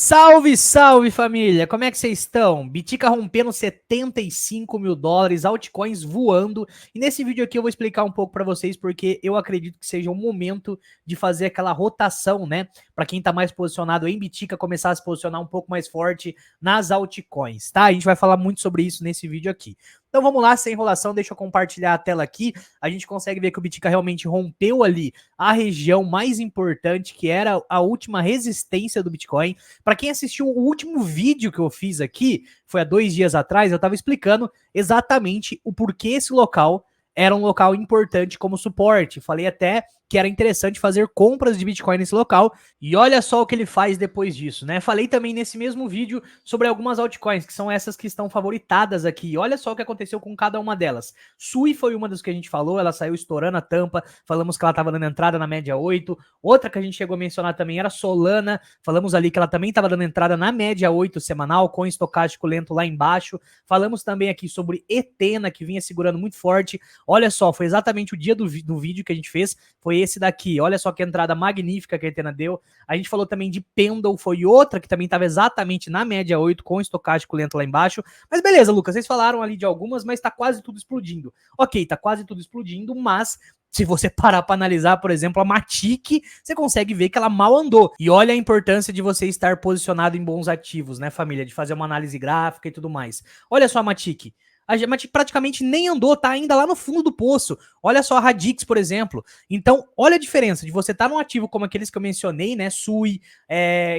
Salve, salve família! Como é que vocês estão? Bitica rompendo 75 mil dólares, altcoins voando. E nesse vídeo aqui eu vou explicar um pouco para vocês porque eu acredito que seja o momento de fazer aquela rotação, né? Para quem tá mais posicionado em Bitica, começar a se posicionar um pouco mais forte nas altcoins, tá? A gente vai falar muito sobre isso nesse vídeo aqui. Então vamos lá, sem enrolação, deixa eu compartilhar a tela aqui. A gente consegue ver que o Bitica realmente rompeu ali a região mais importante, que era a última resistência do Bitcoin. Para quem assistiu o último vídeo que eu fiz aqui, foi há 2 dias atrás, eu estava explicando exatamente o porquê esse local era um local importante como suporte. Falei até que era interessante fazer compras de Bitcoin nesse local, e olha só o que ele faz depois disso, né? Falei também nesse mesmo vídeo sobre algumas altcoins, que são essas que estão favoritadas aqui. Olha só o que aconteceu com cada uma delas. Sui foi uma das que a gente falou, ela saiu estourando a tampa, falamos que ela estava dando entrada na média 8. Outra que a gente chegou a mencionar também era Solana, falamos ali que ela também estava dando entrada na média 8 semanal, com estocástico lento lá embaixo. Falamos também aqui sobre Etena, que vinha segurando muito forte. Olha só, foi exatamente o dia do vídeo que a gente fez, foi esse daqui. Olha só que entrada magnífica que a Etena deu. A gente falou também de Pendle, foi outra que também estava exatamente na média 8, com estocástico lento lá embaixo. Mas beleza, Lucas, vocês falaram ali de algumas, mas tá quase tudo explodindo. Ok, tá quase tudo explodindo, mas se você parar para analisar, por exemplo, a Matic, você consegue ver que ela mal andou. E olha a importância de você estar posicionado em bons ativos, né, família? De fazer uma análise gráfica e tudo mais. Olha só a Matic. A Matic praticamente nem andou, tá ainda lá no fundo do poço. Olha só a Radix, por exemplo. Então, olha a diferença de você estar num ativo como aqueles que eu mencionei, né? Sui,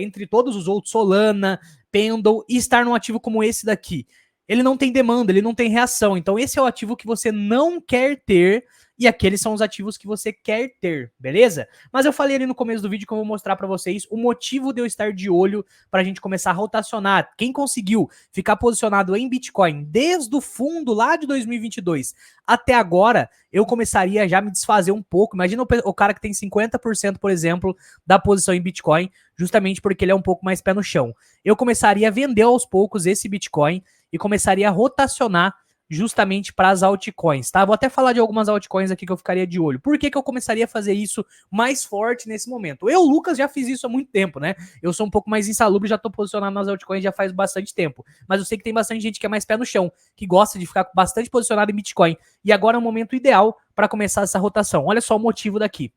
entre todos os outros, Solana, Pendle, e estar num ativo como esse daqui. Ele não tem demanda, ele não tem reação. Então, esse é o ativo que você não quer ter, e aqueles são os ativos que você quer ter, beleza? Mas eu falei ali no começo do vídeo que eu vou mostrar para vocês o motivo de eu estar de olho para a gente começar a rotacionar. Quem conseguiu ficar posicionado em Bitcoin desde o fundo lá de 2022 até agora, eu começaria já a me desfazer um pouco. Imagina o cara que tem 50%, por exemplo, da posição em Bitcoin, justamente porque ele é um pouco mais pé no chão. Eu começaria a vender aos poucos esse Bitcoin e começaria a rotacionar justamente para as altcoins, tá? Vou até falar de algumas altcoins aqui que eu ficaria de olho. Por que que eu começaria a fazer isso mais forte nesse momento? Eu, Lucas, já fiz isso há muito tempo, né? Eu sou um pouco mais insalubre, já tô posicionado nas altcoins já faz bastante tempo. Mas eu sei que tem bastante gente que é mais pé no chão, que gosta de ficar bastante posicionado em Bitcoin. E agora é o momento ideal para começar essa rotação. Olha só o motivo daqui.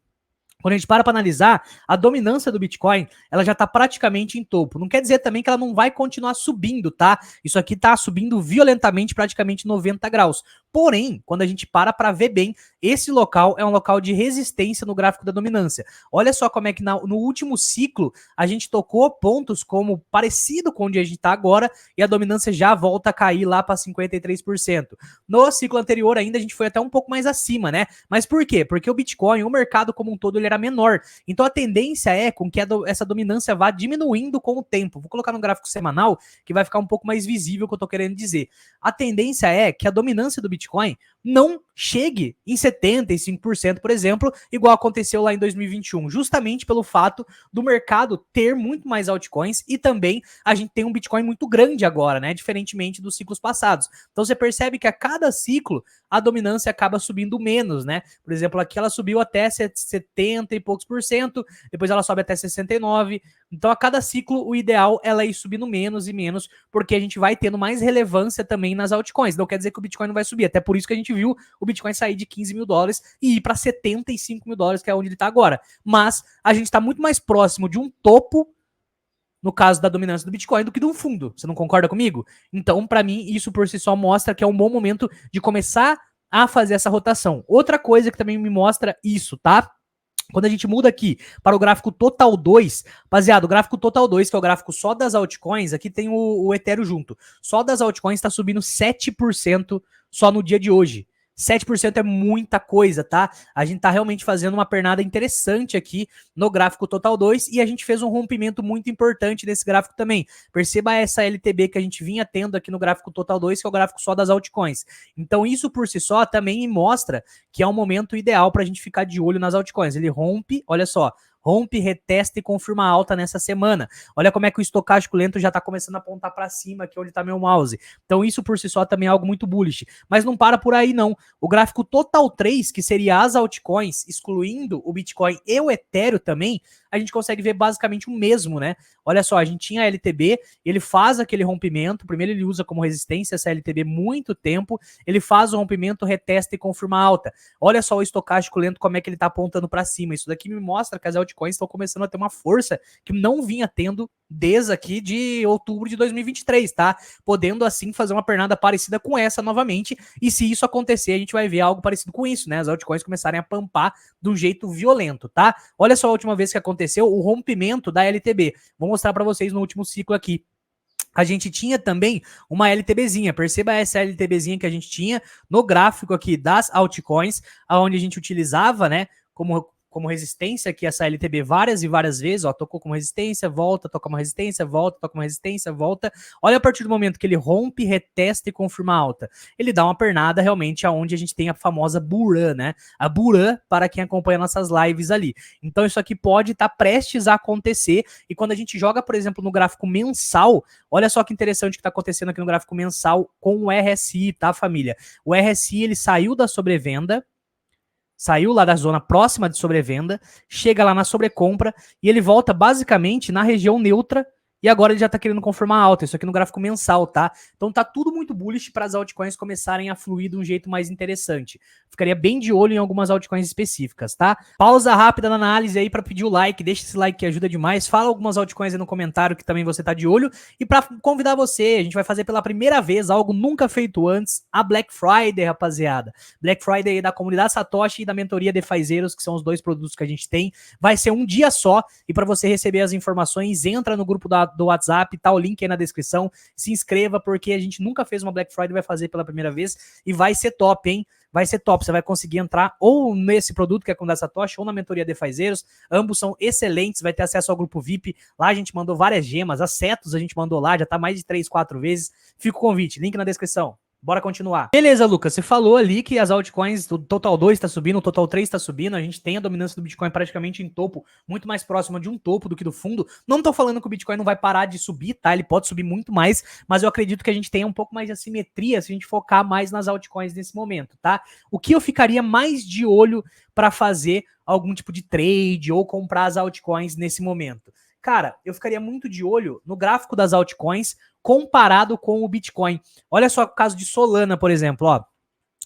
Quando a gente para analisar, a dominância do Bitcoin, ela já está praticamente em topo. Não quer dizer também que ela não vai continuar subindo, tá? Isso aqui está subindo violentamente, praticamente 90 graus. Porém, quando a gente para ver bem, esse local é um local de resistência no gráfico da dominância. Olha só como é que no último ciclo a gente tocou pontos como parecido com onde a gente está agora e a dominância já volta a cair lá para 53%. No ciclo anterior ainda a gente foi até um pouco mais acima, né? Mas por quê? Porque o Bitcoin, o mercado como um todo, ele era menor. Então a tendência é com que essa dominância vá diminuindo com o tempo. Vou colocar no gráfico semanal que vai ficar um pouco mais visível o que eu tô querendo dizer. A tendência é que a dominância do Bitcoin não chegue em 75%, por exemplo, igual aconteceu lá em 2021, justamente pelo fato do mercado ter muito mais altcoins e também a gente tem um Bitcoin muito grande agora, né? Diferentemente dos ciclos passados. Então você percebe que a cada ciclo a dominância acaba subindo menos, né? Por exemplo, aqui ela subiu até 70 e poucos por cento, depois ela sobe até 69. Então a cada ciclo o ideal é ela ir subindo menos e menos, porque a gente vai tendo mais relevância também nas altcoins. Não quer dizer que o Bitcoin não vai subir, até por isso que a gente viu o Bitcoin sair de 15 mil dólares e ir para 75 mil dólares, que é onde ele está agora. Mas a gente está muito mais próximo de um topo, no caso da dominância do Bitcoin, do que de um fundo. Você não concorda comigo? Então, para mim, isso por si só mostra que é um bom momento de começar a fazer essa rotação. Outra coisa que também me mostra isso, tá? Quando a gente muda aqui para o gráfico Total 2, rapaziada, o gráfico Total 2, que é o gráfico só das altcoins, aqui tem o Ethereum junto. Só das altcoins está subindo 7% só no dia de hoje. 7% é muita coisa, tá? A gente tá realmente fazendo uma pernada interessante aqui no gráfico Total 2 e a gente fez um rompimento muito importante nesse gráfico também. Perceba essa LTB que a gente vinha tendo aqui no gráfico Total 2, que é o gráfico só das altcoins. Então isso por si só também mostra que é um momento ideal para a gente ficar de olho nas altcoins. Ele rompe, olha só, rompe, retesta e confirma a alta nessa semana. Olha como é que o estocástico lento já está começando a apontar para cima, aqui onde está meu mouse. Então isso por si só também é algo muito bullish. Mas não para por aí não. O gráfico Total 3, que seria as altcoins, excluindo o Bitcoin e o Ethereum também, a gente consegue ver basicamente o mesmo, né? Olha só, a gente tinha a LTB, ele faz aquele rompimento, primeiro ele usa como resistência essa LTB muito tempo, ele faz o rompimento, retesta e confirma alta. Olha só o estocástico lento, como é que ele tá apontando para cima. Isso daqui me mostra que as altcoins estão começando a ter uma força que não vinha tendo desde aqui de outubro de 2023, tá? Podendo assim fazer uma pernada parecida com essa novamente, e se isso acontecer, a gente vai ver algo parecido com isso, né? As altcoins começarem a pampar de um jeito violento, tá? Olha só a última vez que aconteceu o rompimento da LTB. Vou mostrar para vocês no último ciclo aqui. A gente tinha também uma LTBzinha, perceba essa LTBzinha que a gente tinha no gráfico aqui das altcoins, onde a gente utilizava, né, como resistência aqui essa LTB várias e várias vezes, ó, tocou como resistência, volta, toca uma resistência, volta, toca uma resistência, volta. Olha a partir do momento que ele rompe, retesta e confirma alta. Ele dá uma pernada realmente aonde a gente tem a famosa bull run, né? A bull run para quem acompanha nossas lives ali. Então isso aqui pode estar prestes a acontecer, e quando a gente joga, por exemplo, no gráfico mensal, olha só que interessante que está acontecendo aqui no gráfico mensal com o RSI, tá, família? O RSI, ele saiu da sobrevenda, saiu lá da zona próxima de sobrevenda, chega lá na sobrecompra e ele volta basicamente na região neutra e agora ele já tá querendo confirmar alta. Isso aqui no gráfico mensal, tá? Então tá tudo muito bullish para as altcoins começarem a fluir de um jeito mais interessante. Ficaria bem de olho em algumas altcoins específicas, tá? Pausa rápida na análise aí para pedir o like, deixa esse like que ajuda demais. Fala algumas altcoins aí no comentário que também você tá de olho. E para convidar você, a gente vai fazer pela primeira vez algo nunca feito antes, a Black Friday, rapaziada. Black Friday aí da comunidade Satoshi e da mentoria DeFazeiros, que são os dois produtos que a gente tem. Vai ser um dia só, e para você receber as informações, entra no grupo do WhatsApp, tá o link aí na descrição, se inscreva, porque a gente nunca fez uma Black Friday, vai fazer pela primeira vez, e vai ser top, hein? Vai ser top, você vai conseguir entrar ou nesse produto que é com a Satoshi, ou na mentoria DeFazeiros, ambos são excelentes, vai ter acesso ao grupo VIP, lá a gente mandou várias gemas, as setos a gente mandou lá, já tá mais de 3, 4 vezes, fica o convite, link na descrição. Bora continuar. Beleza, Lucas, você falou ali que as altcoins, o Total 2 está subindo, o Total 3 está subindo, a gente tem a dominância do Bitcoin praticamente em topo, muito mais próxima de um topo do que do fundo. Não tô falando que o Bitcoin não vai parar de subir, tá? Ele pode subir muito mais, mas eu acredito que a gente tenha um pouco mais de assimetria se a gente focar mais nas altcoins nesse momento, tá? O que eu ficaria mais de olho para fazer algum tipo de trade ou comprar as altcoins nesse momento? Cara, eu ficaria muito de olho no gráfico das altcoins comparado com o Bitcoin. Olha só o caso de Solana, por exemplo, ó.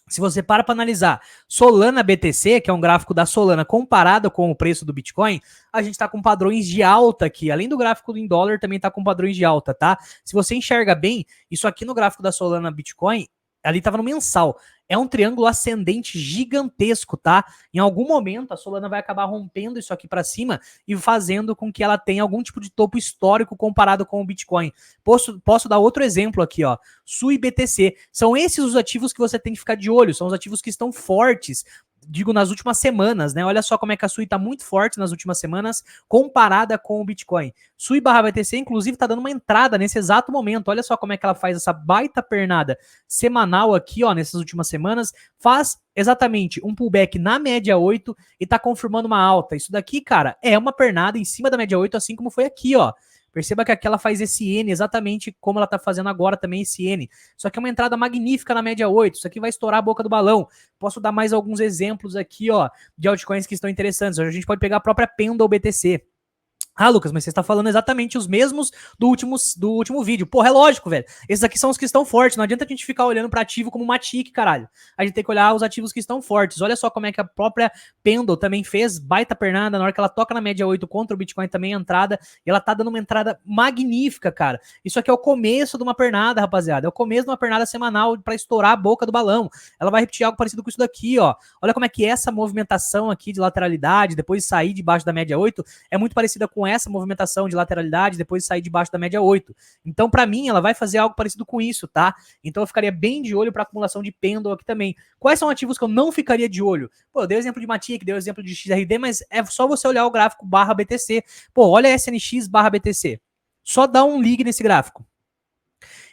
Se você para analisar Solana BTC, que é um gráfico da Solana comparado com o preço do Bitcoin, a gente está com padrões de alta aqui. Além do gráfico em dólar, também está com padrões de alta, tá? Se você enxerga bem, isso aqui no gráfico da Solana Bitcoin, ali estava no mensal. É um triângulo ascendente gigantesco, tá? Em algum momento a Solana vai acabar rompendo isso aqui para cima e fazendo com que ela tenha algum tipo de topo histórico comparado com o Bitcoin. Posso dar outro exemplo aqui, ó. SUI e BTC. São esses os ativos que você tem que ficar de olho, são os ativos que estão fortes, digo, nas últimas semanas, né? Olha só como é que a SUI tá muito forte nas últimas semanas comparada com o Bitcoin. SUI barra BTC, inclusive, tá dando uma entrada nesse exato momento. Olha só como é que ela faz essa baita pernada semanal aqui, ó, nessas últimas semanas. Faz exatamente um pullback na média 8 e tá confirmando uma alta. Isso daqui, cara, é uma pernada em cima da média 8, assim como foi aqui, ó. Perceba que aqui ela faz esse N exatamente como ela tá fazendo agora também esse N. Isso aqui é uma entrada magnífica na média 8. Isso aqui vai estourar a boca do balão. Posso dar mais alguns exemplos aqui, ó, de altcoins que estão interessantes. A gente pode pegar a própria Pendle BTC. Ah, Lucas, mas você está falando exatamente os mesmos do último vídeo. Porra, é lógico, velho. Esses aqui são os que estão fortes. Não adianta a gente ficar olhando para ativo como Matic, caralho. A gente tem que olhar os ativos que estão fortes. Olha só como é que a própria Pendle também fez baita pernada. Na hora que ela toca na média 8 contra o Bitcoin também entrada. E ela tá dando uma entrada magnífica, cara. Isso aqui é o começo de uma pernada, rapaziada. É o começo de uma pernada semanal para estourar a boca do balão. Ela vai repetir algo parecido com isso daqui, ó. Olha como é que essa movimentação aqui de lateralidade, depois de sair debaixo da média 8, é muito parecida com essa movimentação de lateralidade, depois de sair debaixo da média 8. Então, para mim, ela vai fazer algo parecido com isso, tá? Então, eu ficaria bem de olho para acumulação de Pendle aqui também. Quais são ativos que eu não ficaria de olho? Pô, eu dei o exemplo de Matic, dei o exemplo de XRD, mas é só você olhar o gráfico barra BTC. Pô, olha SNX barra BTC. Só dá um ligue nesse gráfico.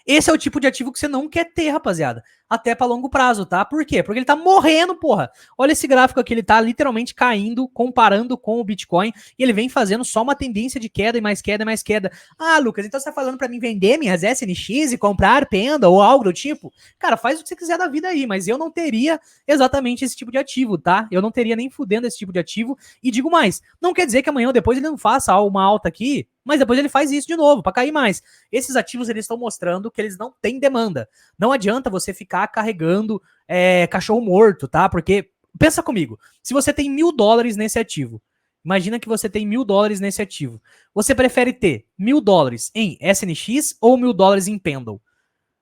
Esse é o tipo de ativo que você não quer ter, rapaziada. até para longo prazo, tá? Por quê? Porque ele tá morrendo, porra. Olha esse gráfico aqui, ele tá literalmente caindo, comparando com o Bitcoin, e ele vem fazendo só uma tendência de queda e mais queda e mais queda. Ah, Lucas, então você tá falando para mim vender minhas SNX e comprar Panda ou algo do tipo? Cara, faz o que você quiser da vida aí, mas eu não teria exatamente esse tipo de ativo, tá? Eu não teria nem fudendo esse tipo de ativo. E digo mais, não quer dizer que amanhã ou depois ele não faça uma alta aqui, mas depois ele faz isso de novo, para cair mais. Esses ativos, eles estão mostrando que eles não têm demanda. Não adianta você ficar carregando cachorro morto, tá? Porque, pensa comigo, se você tem $1.000 nesse ativo, imagina que você tem $1.000 nesse ativo. Você prefere ter $1.000 em SNX ou $1.000 em Pendle?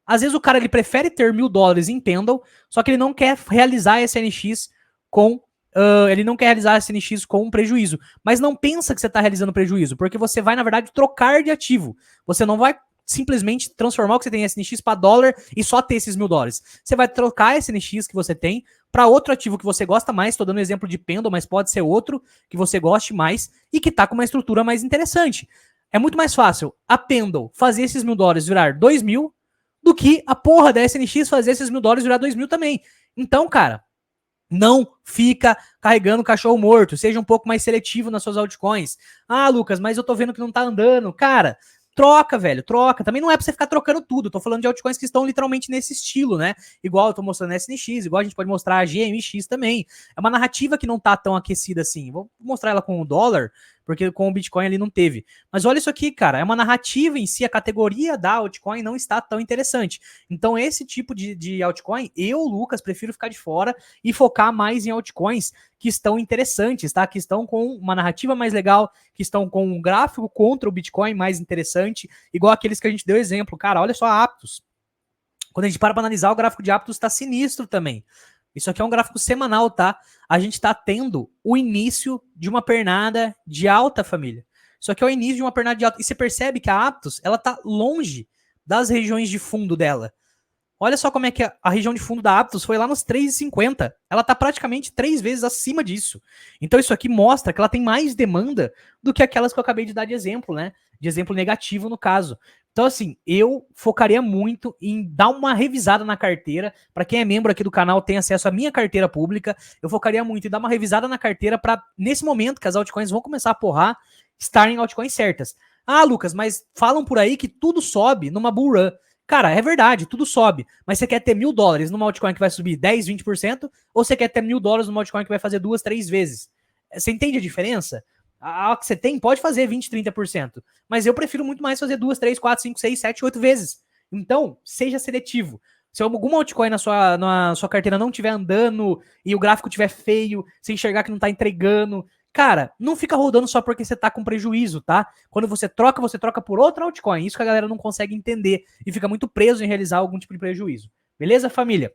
Às vezes o cara ele prefere ter $1.000 em Pendle, só que ele não quer realizar SNX com ele não quer realizar SNX com um prejuízo. Mas não pensa que você está realizando prejuízo, porque você vai, na verdade, trocar de ativo. Você não vai simplesmente transformar o que você tem em SNX para dólar e só ter esses $1.000. Você vai trocar a SNX que você tem para outro ativo que você gosta mais. Estou dando exemplo de Pendle, mas pode ser outro que você goste mais e que está com uma estrutura mais interessante. É muito mais fácil a Pendle fazer esses $1.000 virar 2.000 do que a porra da SNX fazer esses $1.000 virar 2.000 também. Então, cara, não fica carregando cachorro morto. Seja um pouco mais seletivo nas suas altcoins. Ah, Lucas, mas eu tô vendo que não tá andando. Cara, troca, velho, troca. Também não é pra você ficar trocando tudo. Tô falando de altcoins que estão literalmente nesse estilo, né? Igual eu tô mostrando a SNX, igual a gente pode mostrar a GMX também. É uma narrativa que não tá tão aquecida assim. Vou mostrar ela com o dólar, porque com o Bitcoin ali não teve. Mas olha isso aqui, cara. É uma narrativa em si, a categoria da altcoin não está tão interessante. Então, esse tipo de altcoin, eu, Lucas, prefiro ficar de fora e focar mais em altcoins que estão interessantes, tá? Que estão com uma narrativa mais legal, que estão com um gráfico contra o Bitcoin mais interessante, igual aqueles que a gente deu exemplo. Cara, olha só a Aptos. Quando a gente para analisar, o gráfico de Aptos está sinistro também. Isso aqui é um gráfico semanal, tá? A gente está tendo o início de uma pernada de alta, família. Isso aqui é o início de uma pernada de alta. E você percebe que a Aptos, ela tá longe das regiões de fundo dela. Olha só como é que a região de fundo da Aptos foi lá nos 3,50. Ela tá praticamente 3 vezes acima disso. Então isso aqui mostra que ela tem mais demanda do que aquelas que eu acabei de dar de exemplo, né? De exemplo negativo no caso. Então assim, eu focaria muito em dar uma revisada na carteira. Para quem é membro aqui do canal, tem acesso à minha carteira pública. Eu focaria muito em dar uma revisada na carteira para, nesse momento que as altcoins vão começar a porrar, estar em altcoins certas. Ah, Lucas, mas falam por aí que tudo sobe numa bull run. Cara, é verdade, tudo sobe. Mas você quer ter $1.000 numa altcoin que vai subir 10, 20%? Ou você quer ter $1.000 numa altcoin que vai fazer 2, 3 vezes? Você entende a diferença? A que você tem pode fazer 20, 30%. Mas eu prefiro muito mais fazer 2, 3, 4, 5, 6, 7, 8 vezes. Então, seja seletivo. Se alguma altcoin na sua carteira não estiver andando e o gráfico estiver feio, você enxergar que não está entregando, cara, não fica rodando só porque você tá com prejuízo, tá? Quando você troca por outra altcoin. Isso que a galera não consegue entender e fica muito preso em realizar algum tipo de prejuízo. Beleza, família?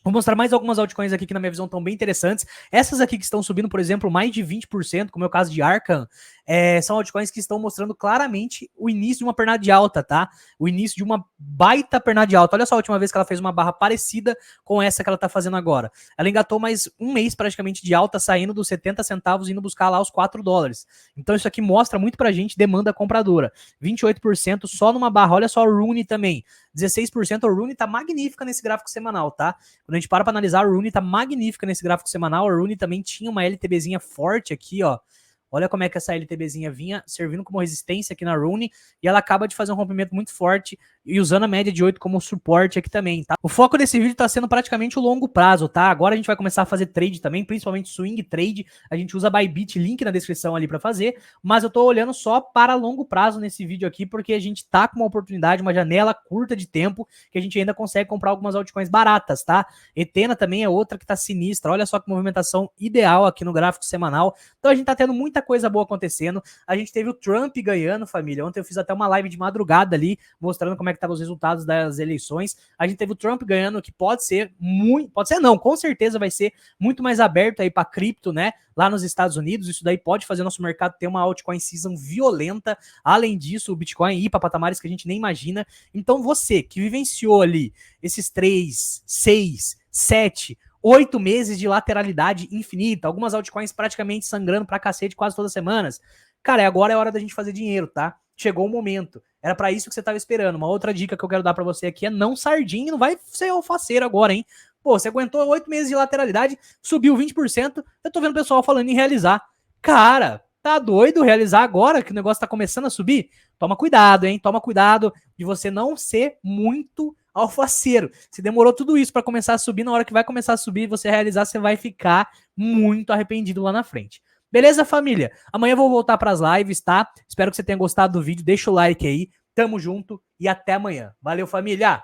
Vou mostrar mais algumas altcoins aqui que na minha visão estão bem interessantes. Essas aqui que estão subindo, por exemplo, mais de 20%, como é o caso de Arcan, são altcoins que estão mostrando claramente o início de uma pernada de alta, tá? O início de uma baita pernada de alta. Olha só a última vez que ela fez uma barra parecida com essa que ela tá fazendo agora. Ela engatou mais um mês praticamente de alta, saindo dos 70 centavos e indo buscar lá os $4. Então isso aqui mostra muito pra gente demanda compradora. 28% só numa barra. Olha só o Rune também. 16%. O Rune tá magnífica nesse gráfico semanal, tá? Quando a gente para analisar, a Rune tá magnífica nesse gráfico semanal. A Rune também tinha uma LTBzinha forte aqui, ó. Olha como é que essa LTBzinha vinha servindo como resistência aqui na Rune e ela acaba de fazer um rompimento muito forte e usando a média de 8 como suporte aqui também, tá? O foco desse vídeo tá sendo praticamente o longo prazo, tá? Agora a gente vai começar a fazer trade também, principalmente swing trade. A gente usa Bybit, link na descrição ali para fazer, mas eu tô olhando só para longo prazo nesse vídeo aqui porque a gente tá com uma oportunidade, uma janela curta de tempo que a gente ainda consegue comprar algumas altcoins baratas, tá? Etena também é outra que tá sinistra. Olha só que movimentação ideal aqui no gráfico semanal. Então a gente tá tendo muita coisa boa acontecendo. A gente teve o Trump ganhando, família. Ontem eu fiz até uma live de madrugada ali, mostrando como é que estavam os resultados das eleições. A gente teve o Trump ganhando, que pode ser muito... Pode ser não, com certeza vai ser muito mais aberto aí para cripto, né? Lá nos Estados Unidos. Isso daí pode fazer nosso mercado ter uma altcoin season violenta. Além disso, o Bitcoin ir para patamares que a gente nem imagina. Então você que vivenciou ali esses 3, 6, 7... 8 meses de lateralidade infinita, algumas altcoins praticamente sangrando pra cacete quase todas as semanas. Cara, agora é hora da gente fazer dinheiro, tá? chegou o momento. Era pra isso que você tava esperando. Uma outra dica que eu quero dar pra você aqui é não sardinha, não vai ser alfaceiro agora, hein? Pô, você aguentou 8 meses de lateralidade, subiu 20%, eu tô vendo o pessoal falando em realizar. Cara, tá doido realizar agora que o negócio tá começando a subir? Toma cuidado, hein? Toma cuidado de você não ser muito alfaceiro. Se demorou tudo isso para começar a subir, na hora que vai começar a subir, você realizar, você vai ficar muito arrependido lá na frente. Beleza, família? Amanhã eu vou voltar para as lives, tá? Espero que você tenha gostado do vídeo. Deixa o like aí. Tamo junto e até amanhã. Valeu, família!